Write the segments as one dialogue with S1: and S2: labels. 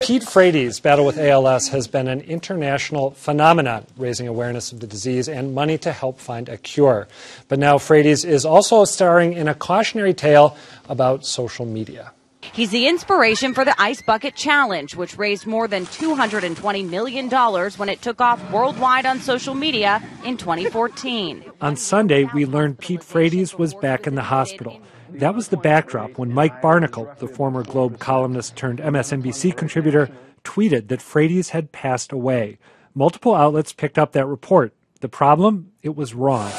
S1: Pete Frates' battle with ALS has been an international phenomenon, raising awareness of the disease and money to help find a cure. But now Frates is also starring in a cautionary tale about social media.
S2: He's the inspiration for the Ice Bucket Challenge, which raised more than $220 million when it took off worldwide on social media in 2014.
S1: On Sunday, we learned Pete Frates was back in the hospital. That was the backdrop when Mike Barnicle, the former Globe columnist turned MSNBC contributor, tweeted that Frates had passed away. Multiple outlets picked up that report. The problem? It was wrong.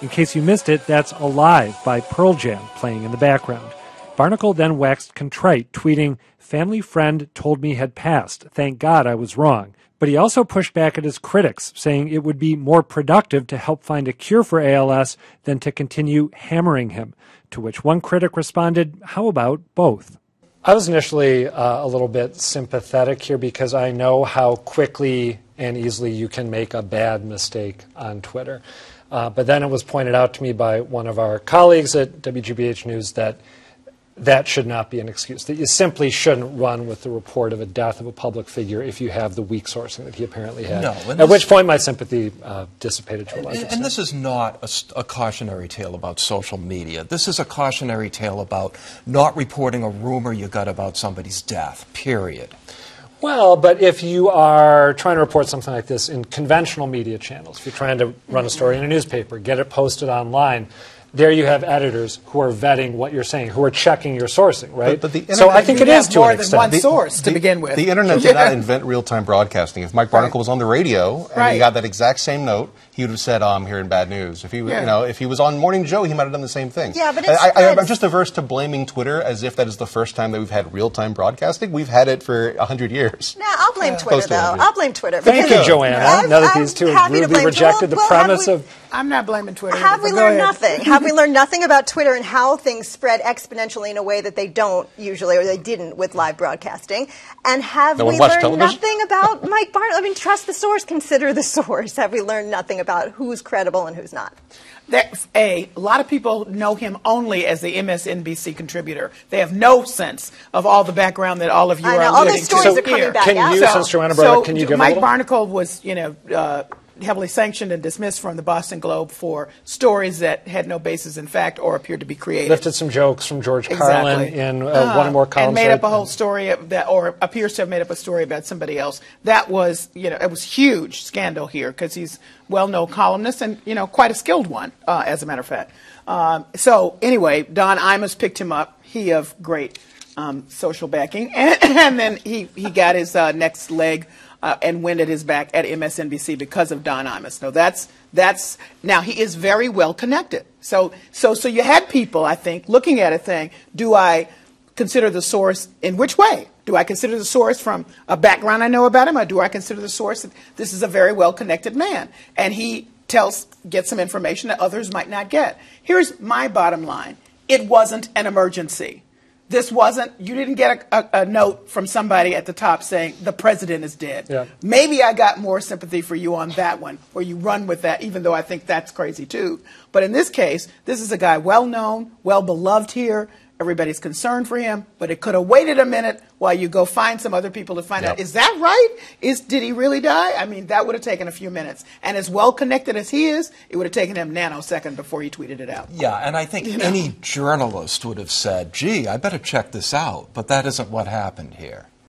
S1: In case you missed it, that's Alive by Pearl Jam playing in the background. Barnicle then waxed contrite, tweeting, "Family friend told me had passed. Thank God I was wrong." But he also pushed back at his critics, saying it would be more productive to help find a cure for ALS than to continue hammering him. To which one critic responded, "How about both?" I was initially a little bit sympathetic here because I know how quickly and easily you can make a bad mistake on Twitter. But then it was pointed out to me by one of our colleagues at WGBH News that that should not be an excuse, that you simply shouldn't run with the report of a death of a public figure if you have the weak sourcing that he apparently had.
S3: No,
S1: at which point my sympathy dissipated to a large extent.
S3: And this is not a cautionary tale about social media. This is a cautionary tale about not reporting a rumor you got about somebody's death, period.
S1: Well, but if you are trying to report something like this in conventional media channels, if you're trying to run a story in a newspaper, get it posted online, there you have editors who are vetting what you're saying, who are checking your sourcing, right?
S4: But
S1: so I think it is to an extent.
S5: More than one source to begin with.
S4: The Internet did not invent real-time broadcasting. If Mike Barnicle was on the radio and he got that exact same note, he would have said, "Oh, I'm hearing bad news." If he, if he was on Morning Joe, he might have done the same thing.
S5: Yeah, but
S4: I'm just averse to blaming Twitter as if that is the first time that we've had real-time broadcasting. We've had it for 100 years.
S5: No, I'll blame Twitter, though. I'll blame Twitter.
S1: Thank you, Joanna. Now that these two have rudely rejected the premise of...
S5: I'm not blaming Twitter. Have we learned nothing? Have we learned nothing about Twitter and how things spread exponentially in a way that they don't usually, or they didn't with live broadcasting? And have we learned nothing about Mike Barnicle? I mean, trust the source, consider the source. Have we learned nothing about who's credible and who's not?
S6: A lot of people know him only as the MSNBC contributor. They have no sense of all the background that all of you are alluding to.
S5: All these stories are coming back out.
S1: Since Joanna brought it, can you give
S6: Mike Barnicle was, heavily sanctioned and dismissed from the Boston Globe for stories that had no basis in fact or appeared to be created.
S1: Lifted some jokes from George Carlin in one or more columns.
S6: And made up a whole story or appears to have made up a story about somebody else. That was, it was huge scandal here because he's well-known columnist and, quite a skilled one, as a matter of fact. So anyway, Don Imus picked him up. He of great social backing. And then he got his next leg and winded his back at MSNBC because of Don Imus. No, now he is very well connected. So you had people, I think, looking at it saying, do I consider the source in which way? Do I consider the source from a background I know about him, or do I consider the source that this is a very well connected man? And he gets some information that others might not get. Here's my bottom line. It wasn't an emergency. You didn't get a note from somebody at the top saying the president is dead.
S1: Yeah.
S6: Maybe I got more sympathy for you on that one, where you run with that, even though I think that's crazy too. But in this case, this is a guy well-known, well-beloved here. Everybody's concerned for him, but it could have waited a minute while you go find some other people to find out, is that right? Did he really die? I mean, that would have taken a few minutes. And as well-connected as he is, it would have taken him a nanosecond before he tweeted it out.
S3: Yeah, and I think any journalist would have said, gee, I better check this out. But that isn't what happened here.